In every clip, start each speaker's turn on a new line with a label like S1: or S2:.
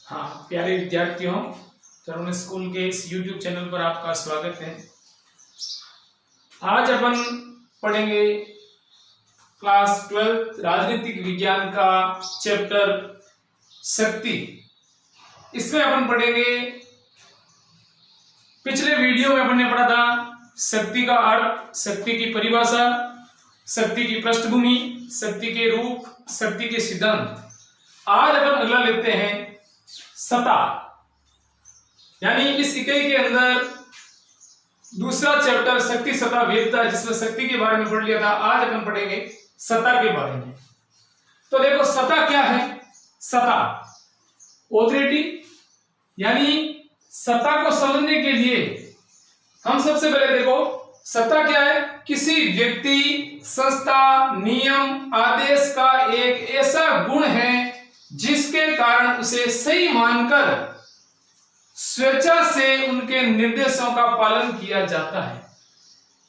S1: हाँ प्यारे विद्यार्थियों, तरुण स्कूल के इस YouTube चैनल पर आपका स्वागत है। आज अपन पढ़ेंगे क्लास 12 राजनीतिक विज्ञान का चैप्टर शक्ति। इसमें अपन पढ़ेंगे, पिछले वीडियो में अपन ने पढ़ा था शक्ति का अर्थ, शक्ति की परिभाषा, शक्ति की पृष्ठभूमि, शक्ति के रूप, शक्ति के सिद्धांत। आज अपन अगला लेते हैं सत्ता, यानी इस इकाई के अंदर दूसरा चैप्टर शक्ति सत्ता वेदता, जिसमें शक्ति के बारे में पढ़ लिया था। आज अपन पढ़ेंगे सत्ता के बारे में। तो देखो सत्ता क्या है। सत्ता ऑथोरिटी, यानी सत्ता को समझने के लिए हम सबसे पहले देखो सत्ता क्या है। किसी व्यक्ति, संस्था, नियम, आदेश का एक ऐसा गुण है जिसके कारण उसे सही मानकर स्वेच्छा से उनके निर्देशों का पालन किया जाता है।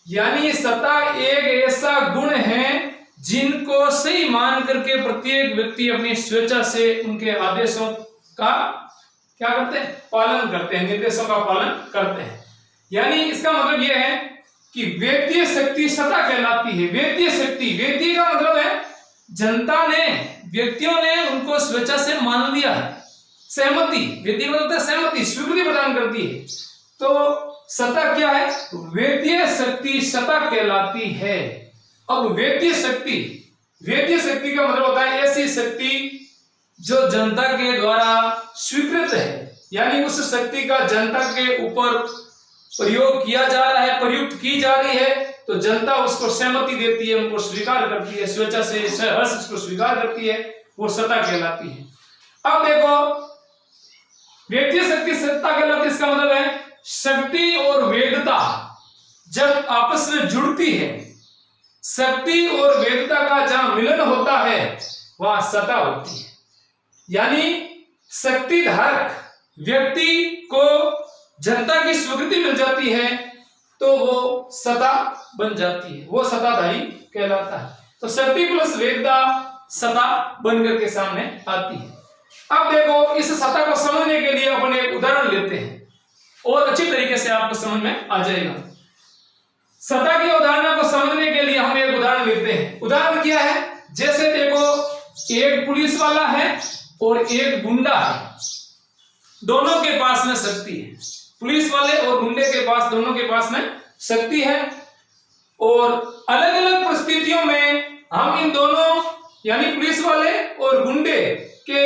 S1: यानी सत्ता एक ऐसा गुण है जिनको सही मान करके प्रत्येक व्यक्ति अपनी स्वेच्छा से उनके आदेशों का क्या करते हैं, पालन करते हैं, निर्देशों का पालन करते हैं। यानी इसका मतलब यह है कि व्यक्ति शक्ति सत्ता कहलाती है। व्यक्ति शक्ति, व्यक्ति का मतलब है जनता ने, व्यक्तियों ने उनको स्वेच्छा से मान लिया है। सहमति, व्यक्ति मतलब होता है सहमति, स्वीकृति प्रदान करती है। तो सत्ता क्या है, व्यक्ति शक्ति सत्ता कहलाती है। अब व्यक्ति शक्ति, व्यक्ति शक्ति का मतलब होता है ऐसी शक्ति जो जनता के द्वारा स्वीकृत है, यानी उस शक्ति का जनता के ऊपर प्रयोग किया जा रहा है, प्रयुक्त की जा रही है, तो जनता उसको सहमति देती है, उनको स्वीकार करती है, स्वेच्छा से सहर्ष उसको स्वीकार करती है, वो सत्ता कहलाती है। अब देखो व्यक्ति शक्ति सत्ता कहलाती है। इसका मतलब है शक्ति और वेदता जब आपस में जुड़ती है, शक्ति और वेदता का जहां मिलन होता है वहां सत्ता होती है। यानी शक्ति धारक व्यक्ति को जनता की स्वीकृति मिल जाती है तो वो सत्ता बन जाती है, वो सत्ताधारी कहलाता है। तो शक्ति प्लस वेदता सत्ता बनकर के सामने आती है। अब देखो इस सत्ता को समझने के लिए अपन एक उदाहरण लेते हैं और अच्छी तरीके से आपको समझ में आ जाएगा। सत्ता की अवधारणा को समझने के लिए हम एक उदाहरण लेते हैं। उदाहरण क्या है, जैसे देखो एक पुलिस वाला है और एक गुंडा है, दोनों के पास में शक्ति है। पुलिस वाले और गुंडे के पास, दोनों के पास में शक्ति है और अलग अलग परिस्थितियों में हम इन दोनों यानी पुलिस वाले और गुंडे के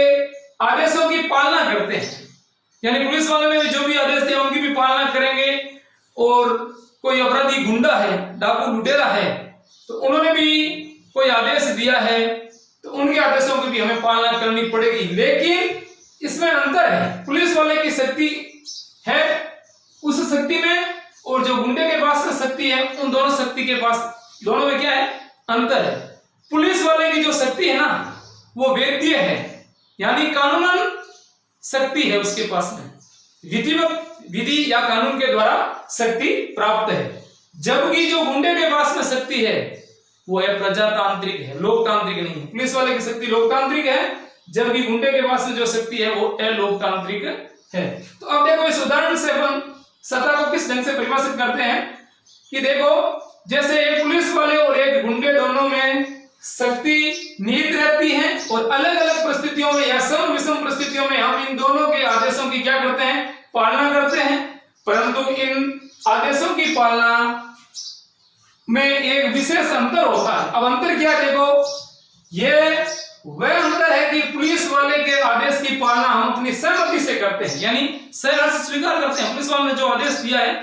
S1: आदेशों की पालना करते हैं। यानी पुलिस वाले ने जो भी आदेश दिया उनकी भी पालना करेंगे, और कोई अपराधी गुंडा है, डाकू लुटेरा है, तो उन्होंने भी कोई आदेश दिया है तो उनके आदेशों की भी हमें पालना करनी पड़ेगी। लेकिन इसमें अंतर है, पुलिस वाले की शक्ति है उस शक्ति में और जो गुंडे के पास में शक्ति है उन दोनों शक्ति के पास, दोनों में क्या है, अंतर है। पुलिस वाले की जो शक्ति है ना वो वेद्य है, यानी कानूनन शक्ति है उसके पास में, विधि या कानून के द्वारा शक्ति प्राप्त है। जबकि जो गुंडे के पास में शक्ति है वो है प्रजातांत्रिक है, लोकतांत्रिक नहीं है। पुलिस वाले की शक्ति लोकतांत्रिक है, जबकि गुंडे के पास में जो शक्ति है वो अलोकतांत्रिक है। तो अब देखो इस उदाहरण से अपन सत्ता को किस ढंग से परिभाषित करते हैं कि देखो जैसे एक पुलिस वाले और एक गुंडे दोनों में शक्ति निहित रहती है और अलग अलग परिस्थितियों में या सम विषम परिस्थितियों में हम इन दोनों के आदेशों की क्या करते हैं, पालना करते हैं। परंतु इन आदेशों की पालना में एक विशेष अंतर होता है। अब अंतर क्या है, देखो ये वह अंतर है कि पुलिस वाले के आदेश की पालना हम अपनी सहमति से करते हैं, यानी सहर्ष स्वीकार करते हैं। पुलिस वाले ने जो आदेश दिया है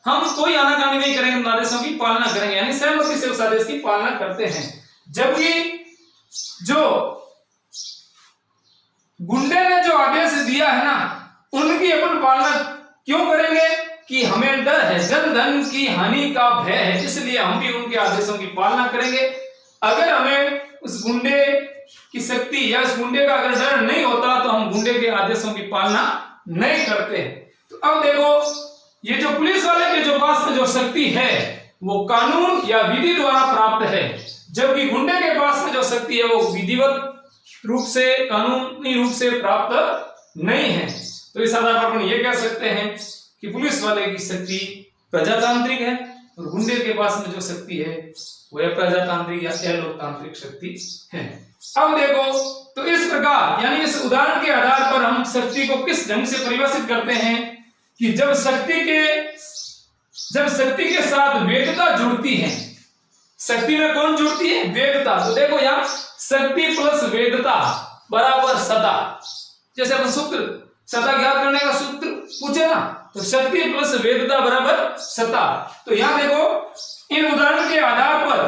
S1: हम कोई आनाकानी नहीं करेंगे, उन आदेशों की पालना करेंगे, यानी सहमति से उस आदेश की पालना करते हैं। जबकि जो गुंडे ने जो आदेश दिया है ना उनकी अपन पालना क्यों करेंगे कि हमें डर है, जन धन की हानि का भय है, इसलिए हम भी उनके आदेशों की पालना करेंगे। अगर हमें उस गुंडे की शक्ति या उस गुंडे का अगर डर नहीं होता तो हम गुंडे के आदेशों की पालना नहीं करते। तो अब देखो ये जो पुलिस वाले के जो पास में जो शक्ति है वो कानून या विधि द्वारा प्राप्त है, जबकि गुंडे के पास में जो शक्ति है वो विधिवत रूप से, कानूनी रूप से प्राप्त नहीं है। तो इस आधार पर अपन ये कह सकते हैं कि पुलिस वाले की शक्ति प्रजातांत्रिक है और गुंडे के पास में जो शक्ति है वह प्रजातांत्रिक या लोकतांत्रिक शक्ति है। अब देखो, तो इस प्रकार यानी इस उदाहरण के आधार पर हम शक्ति को किस ढंग से परिभाषित करते हैं कि जब शक्ति के साथ वेदता जुड़ती है। शक्ति में कौन जुड़ती है? वेदता। तो देखो यहाँ शक्ति प्लस वेदता बराबर सता। जैसे अपन सूत्र सता ज्ञात करने का सूत्र पूछे ना, तो शक्ति प्लस वेदता बराबर सता। तो यहाँ देखो इन उदाहरण के आधार पर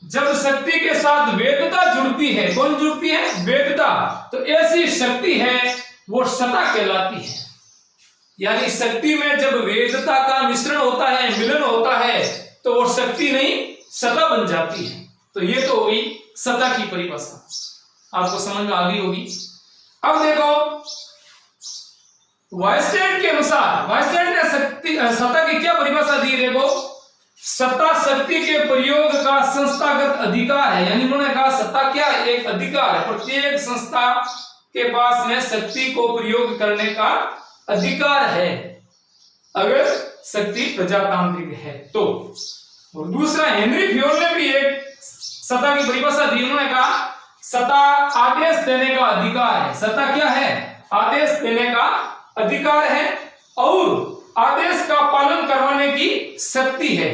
S1: जब शक्ति के साथ वेदता जुड़ती है, कौन जुड़ती है? वेदता। तो ऐसी शक्ति है वो सता कहलाती है। यानी शक्ति में जब वेदता का मिश्रण होता है, मिलन होता है, तो वो शक्ति नहीं सता बन जाती है। तो ये तो हुई सता की परिभाषा, आपको समझ में आ गई होगी। अब देखो वाइस्टैंड के अनुसार, वाइस्टैंड ने सत्ता की क्या परिभाषा दी? देखो, सत्ता शक्ति के प्रयोग का संस्थागत अधिकार है। यानी उन्होंने कहा सत्ता क्या है? एक अधिकार है। प्रत्येक संस्था के पास में शक्ति को प्रयोग करने का अधिकार है अगर शक्ति प्रजातांत्रिक है तो। और दूसरा, हेनरी फ्योल ने भी एक सत्ता की परिभाषा दी। उन्होंने कहा सत्ता आदेश देने का अधिकार है। सत्ता क्या है? आदेश देने का अधिकार है और आदेश का पालन करवाने की शक्ति है।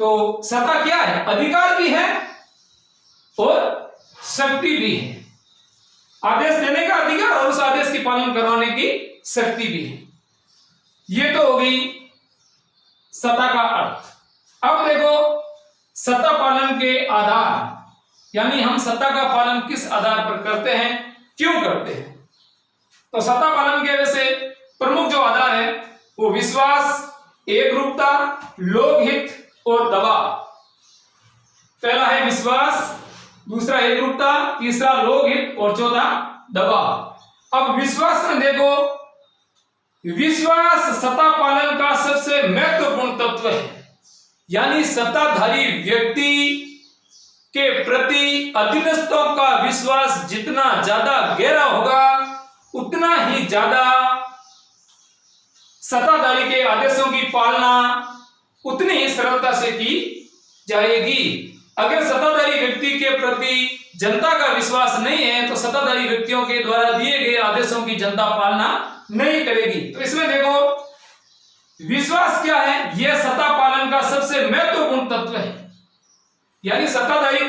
S1: तो सत्ता क्या है? अधिकार भी है और शक्ति भी है। आदेश देने का अधिकार और उस आदेश की पालन करवाने की शक्ति भी है। ये तो हो गई सत्ता का अर्थ। अब देखो सत्ता पालन के आधार, यानी हम सत्ता का पालन किस आधार पर करते हैं, क्यों करते हैं? तो सत्ता पालन के वैसे प्रमुख जो आधार है वो विश्वास, एकरूपता, लोकहित और दबाव। पहला है विश्वास, दूसरा एकरूपता, तीसरा लोकहित और चौथा दबाव। अब विश्वास में देखो, विश्वास सत्ता पालन का सबसे महत्वपूर्ण तत्व है। यानी सत्ताधारी व्यक्ति के प्रति अधीनस्थों का विश्वास जितना ज्यादा गहरा होगा उतना ही ज्यादा सत्ताधारी के आदेशों की पालना उतनी ही सरलता से की जाएगी। अगर सत्ताधारी व्यक्ति के प्रति जनता का विश्वास नहीं है तो सत्ताधारी व्यक्तियों के द्वारा दिए गए आदेशों की जनता पालना नहीं करेगी। तो इसमें देखो विश्वास क्या है? यह सत्ता पालन का सबसे महत्वपूर्ण तत्व है। यानी सत्ताधारी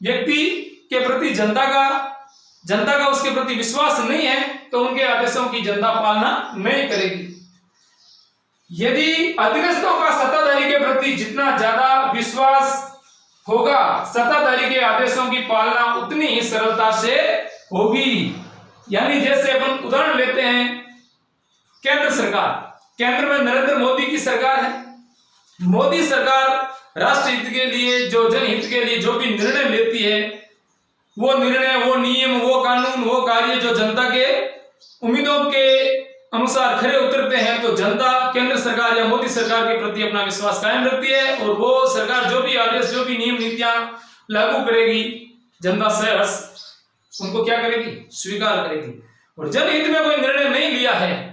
S1: व्यक्ति के प्रति जनता का उसके प्रति विश्वास नहीं है तो उनके आदेशों की जनता पालना नहीं करेगी। यदि अधीनस्थों का सत्ताधारी के प्रति जितना ज्यादा विश्वास होगा, सत्ताधारी के आदेशों की पालना उतनी ही सरलता से होगी। यानी जैसे अपन उदाहरण लेते हैं केंद्र सरकार, केंद्र में नरेंद्र मोदी की सरकार है। मोदी सरकार राष्ट्र हित के लिए, जो जनहित के लिए जो भी निर्णय लेती है, वो निर्णय, वो नियम, वो कानून, वो कार्य जो जनता के उम्मीदों के अनुसार खरे उतरते हैं, तो जनता केंद्र सरकार या मोदी सरकार के प्रति अपना विश्वास कायम रखती है और वो सरकार जो भी आदेश, जो भी नियम नीतियां लागू करेगी, जनता सहर्ष उनको क्या करेगी? स्वीकार करेगी। और जनहित में कोई निर्णय नहीं लिया है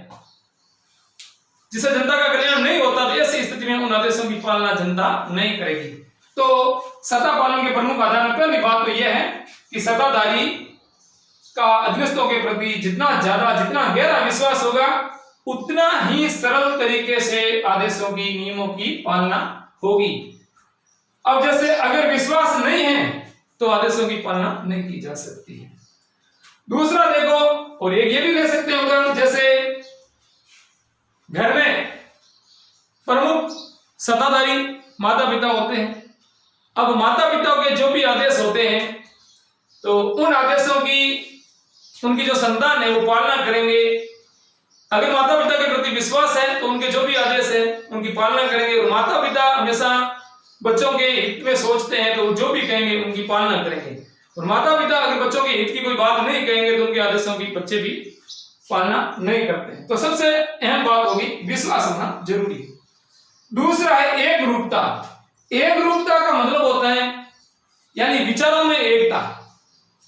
S1: जिससे जनता का कल्याण नहीं होता, तो ऐसी स्थिति में उन आदेशों की पालना जनता नहीं करेगी। तो सत्ता पालन के प्रमुख आधार में पहली बात तो यह है कि सत्ताधारी का अधीनस्थों के प्रति जितना गहरा विश्वास होगा उतना ही सरल तरीके से आदेशों की, नियमों की पालना होगी। अब जैसे अगर विश्वास नहीं है तो आदेशों की पालना नहीं की जा सकती है। दूसरा देखो, और एक ये भी ले सकते हैं उदाहरण, जैसे घर में प्रमुख सत्ताधारी माता पिता होते हैं। अब माता पिता के जो भी आदेश होते हैं तो उन आदेशों की उनकी जो संतान है वो पालना करेंगे। अगर माता पिता के प्रति विश्वास है तो उनके जो भी आदेश है उनकी पालना करेंगे। और माता पिता हमेशा बच्चों के हित में सोचते हैं तो जो भी कहेंगे उनकी पालना करेंगे। और माता पिता अगर बच्चों के हित की कोई बात नहीं कहेंगे तो उनके आदेशों की बच्चे भी पालना नहीं करते हैं। तो सबसे अहम बात होगी विश्वास होना जरूरी। दूसरा है एकरूपता। एकरूपता का मतलब होता है यानी विचारों में एकता।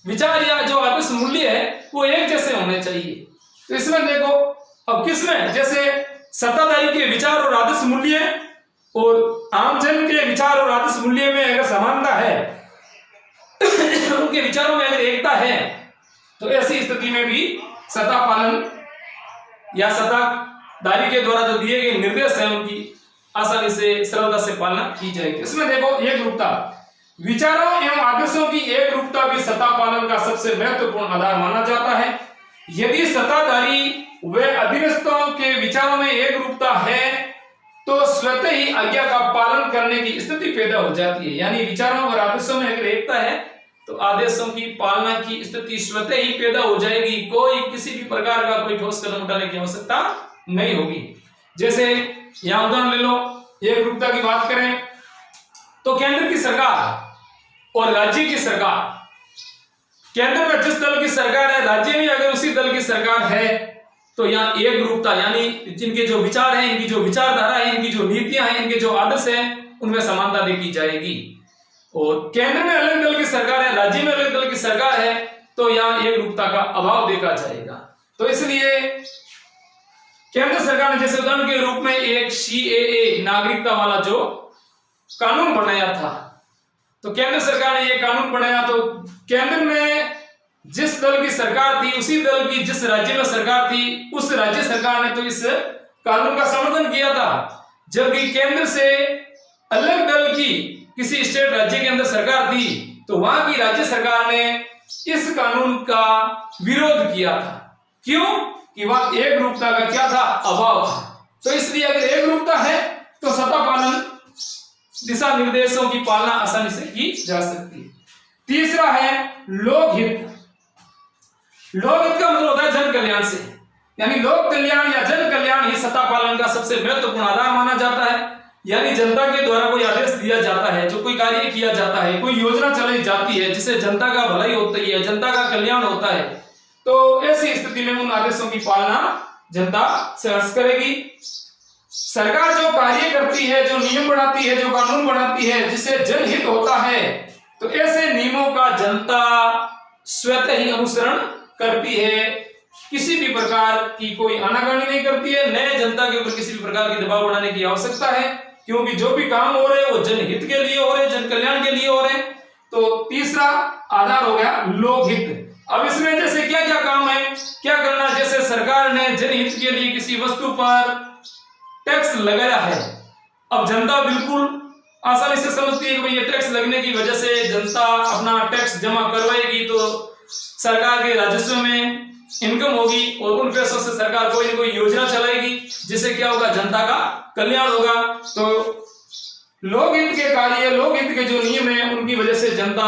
S1: विचार या जो आदर्श मूल्य है वो एक जैसे होने चाहिए। तो इसमें देखो अब किसमें, जैसे सत्ताधारी के विचार और आदर्श मूल्य और आमजन के विचार और आदर्श मूल्य में अगर समानता है उनके विचारों में अगर एकता है, तो ऐसी स्थिति में भी सत्ता पालन या सत्ताधारी के द्वारा जो दिए गए निर्देश है उनकी आसानी से सरलता से पालना की जाएगी। इसमें देखो एक रूपता, विचारों एवं आदर्शों की एक रूपता भी सत्ता पालन का सबसे महत्वपूर्ण आधार माना जाता है। यदि सत्ताधारी व अधीनस्थों के विचारों में एक रूपता है तो स्वतः ही आज्ञा का पालन करने की स्थिति पैदा हो जाती है। यानी विचारों और आदर्शों में अगर एकता है तो आदेशों की पालना की स्थिति स्वतः ही पैदा हो जाएगी, कोई किसी भी प्रकार का कोई ठोस कदम उठाने की आवश्यकता नहीं होगी। जैसे यहां उदाहरण ले लो, एक रूपता की बात करें तो केंद्र की सरकार और राज्य की सरकार, केंद्र में जिस दल की सरकार है राज्य में अगर उसी दल की सरकार है तो यहाँ एक रूपता, यानी जिनके जो विचार है, इनकी जो विचारधारा है, इनकी जो नीतियां हैं, इनके जो आदर्श हैं, उनमें समानता देखी जाएगी। और केंद्र में अलग दल की सरकार है, राज्य में अलग दल की सरकार है, तो यहाँ एक रूपता का अभाव देखा जाएगा। तो इसलिए केंद्र सरकार ने जैसे उदाहरण के रूप में एक CAA नागरिकता वाला जो कानून बनाया था, तो केंद्र सरकार ने ये कानून बनाया तो केंद्र में जिस दल की सरकार थी उसी दल की जिस राज्य में सरकार थी उस राज्य सरकार ने तो इस कानून का समर्थन किया था, जबकि केंद्र से अलग दल की किसी स्टेट राज्य के अंदर सरकार थी तो वहां की राज्य सरकार ने इस कानून का विरोध किया था। क्यों? कि वहां एक रूपता का क्या था, अभाव था। तो इसलिए अगर एक रूपता है तो सत्ता पालन दिशा निर्देशों की पालना आसानी से की जा सकती है। तीसरा है लोकहित। लोकहित का मतलब होता है जन कल्याण से, यानी लोक कल्याण या जन कल्याण ही सत्ता पालन का सबसे महत्वपूर्ण आधार माना जाता है। यानी जनता के द्वारा कोई आदेश दिया जाता है, जो कोई कार्य किया जाता है, कोई योजना चलाई जाती है जिससे जनता का भलाई होती है, जनता का कल्याण होता है, तो ऐसी स्थिति में उन आदेशों की पालना जनता सहर्ष करेगी। सरकार जो कार्य करती है, जो नियम बनाती है, जो कानून बनाती है जिससे जनहित होता है, तो ऐसे नियमों का जनता स्वतः ही अनुसरण करती है, किसी भी प्रकार की कोई आनाकानी नहीं करती है, नए जनता के ऊपर किसी भी प्रकार की दबाव बनाने की आवश्यकता है, क्योंकि जो भी काम हो रहे हैं वो जनहित के लिए हो रहे हैं, जन कल्याण के लिए हो रहे हैं। तो तीसरा आधार हो गया लोकहित। अब इसमें जैसे क्या क्या काम है, क्या करना, जैसे सरकार ने जनहित के लिए किसी वस्तु पर टैक्स लगाया है, अब जनता बिल्कुल आसानी से समझती है कि भाई ये टैक्स लगने की वजह से जनता अपना टैक्स जमा करवाएगी तो सरकार के राजस्व में इनकम होगी और उन पैसों से सरकार कोई ना कोई योजना चलाएगी जिससे क्या होगा, जनता का कल्याण होगा। तो लोकहित के कार्य, लोकहित के जो नियम है उनकी वजह से जनता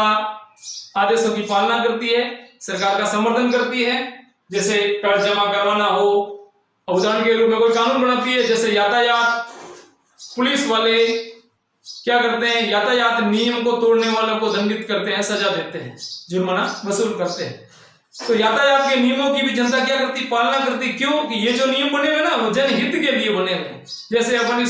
S1: आदेशों की पालना करती है, सरकार का समर्थन करती है। जैसे कर जमा करवाना हो, उदाहरण के रूप में कोई कानून बनाती है, जैसे यातायात, पुलिस वाले क्या करते हैं, यातायात नियम को तोड़ने वालों को दंडित करते हैं, सजा देते हैं, जुर्माना वसूल करते हैं। तो यातायात के नियमों की भी जनता क्या करती, पालना करती। क्यों? कि ये जो नियम बने हुए ना वो जनहित के लिए बने हुए। जैसे अपन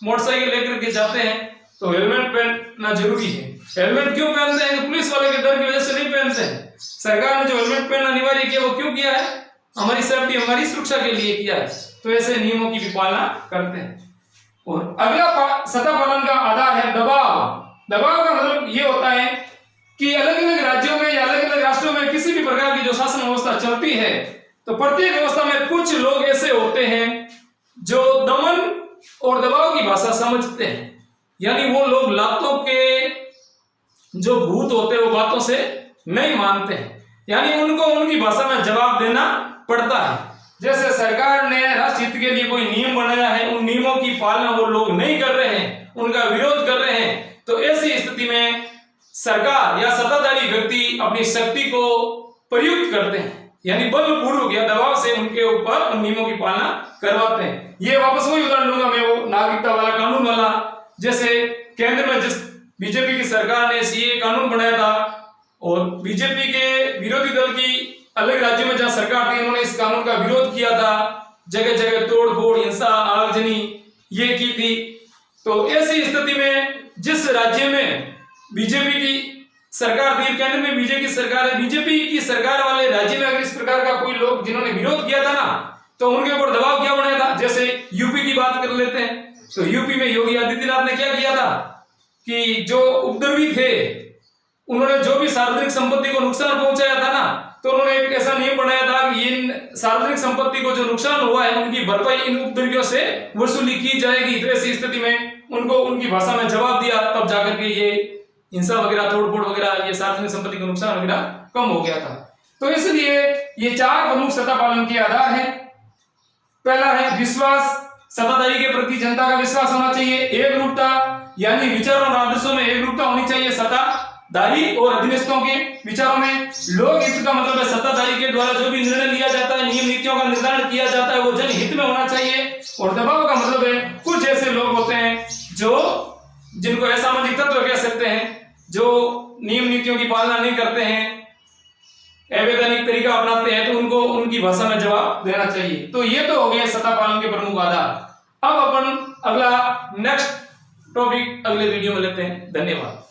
S1: मोटरसाइकिल लेकर के जाते हैं तो हेलमेट पहनना जरूरी है। हेलमेट क्यों पहनते हैं? पुलिस वाले के डर की वजह से नहीं पहनते हैं। सरकार ने जो हेलमेट पहनना अनिवार्य किया वो क्यों किया है? हमारी सेफ्टी, हमारी सुरक्षा के लिए किया है। तो ऐसे नियमों की भी पालना करते हैं। और अगला सत्ता पालन का आधार है दबाव। दबाव का मतलब ये होता है कि अलग अलग राज्यों में या अलग अलग राष्ट्रों में किसी भी प्रकार की जो शासन व्यवस्था चलती है तो प्रत्येक व्यवस्था में कुछ लोग ऐसे होते हैं जो दमन और दबाव की भाषा समझते हैं। यानी वो लोग लातों के जो भूत होते हैं वो बातों से नहीं मानते हैं, यानी उनको उनकी भाषा में जवाब देना पड़ता है। जैसे सरकार ने राष्ट्र हित के लिए कोई नियम बनाया है, उन नियमों की पालना वो लोग नहीं कर रहे हैं, उनका विरोध कर रहे हैं, तो ऐसी स्थिति में सरकार या सत्ताधारी व्यक्ति अपनी शक्ति को प्रयुक्त करते हैं, यानी बलपूर्वक या दबाव से उनके ऊपर उन नियमों की पालना करवाते हैं। ये वापस वही उदाहरण लूंगा मैं, वो नागरिकता वाला कानून वाला। जैसे केंद्र में जिस बीजेपी की सरकार ने CAA कानून बनाया था और बीजेपी के विरोधी दल की अलग राज्यों में जहां सरकार थी उन्होंने इस कानून का विरोध किया था, जगह जगह तोड़फोड़, हिंसा, आगजनी ये की थी। तो ऐसी स्थिति में जिस राज्य में बीजेपी की सरकार थी, केंद्र में बीजेपी की सरकार है, बीजेपी की सरकार वाले राज्य में अगर इस प्रकार का कोई लोग जिन्होंने विरोध किया था ना, तो उनके ऊपर दबाव क्या बनाया था। जैसे यूपी की बात कर लेते हैं, तो यूपी में योगी आदित्यनाथ ने क्या किया था कि जो उपद्रवी थे उन्होंने जो भी सार्वजनिक संपत्ति को नुकसान पहुंचाया था ना, तो उन्होंने एक ऐसा नियम बनाया था कि इन सार्वजनिक संपत्ति को जो नुकसान हुआ है उनकी भरपाई इन उपद्रवियों से वसूली की जाएगी। तो ऐसी स्थिति में उनको उनकी भाषा में जवाब दिया, तब जाकर के ये हिंसा वगैरह, तोड़फोड़ वगैरह, ये सार्वजनिक संपत्ति का नुकसान वगैरह कम हो गया था। तो इसलिए ये 4 प्रमुख सत्ता पालन के आधार हैं। पहला है विश्वास, सत्ताधारी के प्रति जनता का विश्वास होना चाहिए। एक रूपता, यानी विचारों और आदर्शों में एक रूपता होनी चाहिए सत्ताधारी और अधीनस्थों के विचारों में। लोक हित का मतलब है सत्ताधारी के द्वारा जो भी निर्णय लिया जाता है, नियम नीतियों का निर्धारण किया जाता है, वो जनहित में होना चाहिए। और दबाव का मतलब है कुछ ऐसे लोग होते हैं जो जिनको असामाजिक तत्व कह सकते हैं, जो नियम नीतियों की पालना नहीं करते हैं, अवैधानिक तरीका अपनाते हैं, तो उनको उनकी भाषा में जवाब देना चाहिए। तो ये तो हो गए सत्ता पालन के प्रमुख आधार। अब अपन अगला नेक्स्ट टॉपिक अगले वीडियो में लेते हैं। धन्यवाद।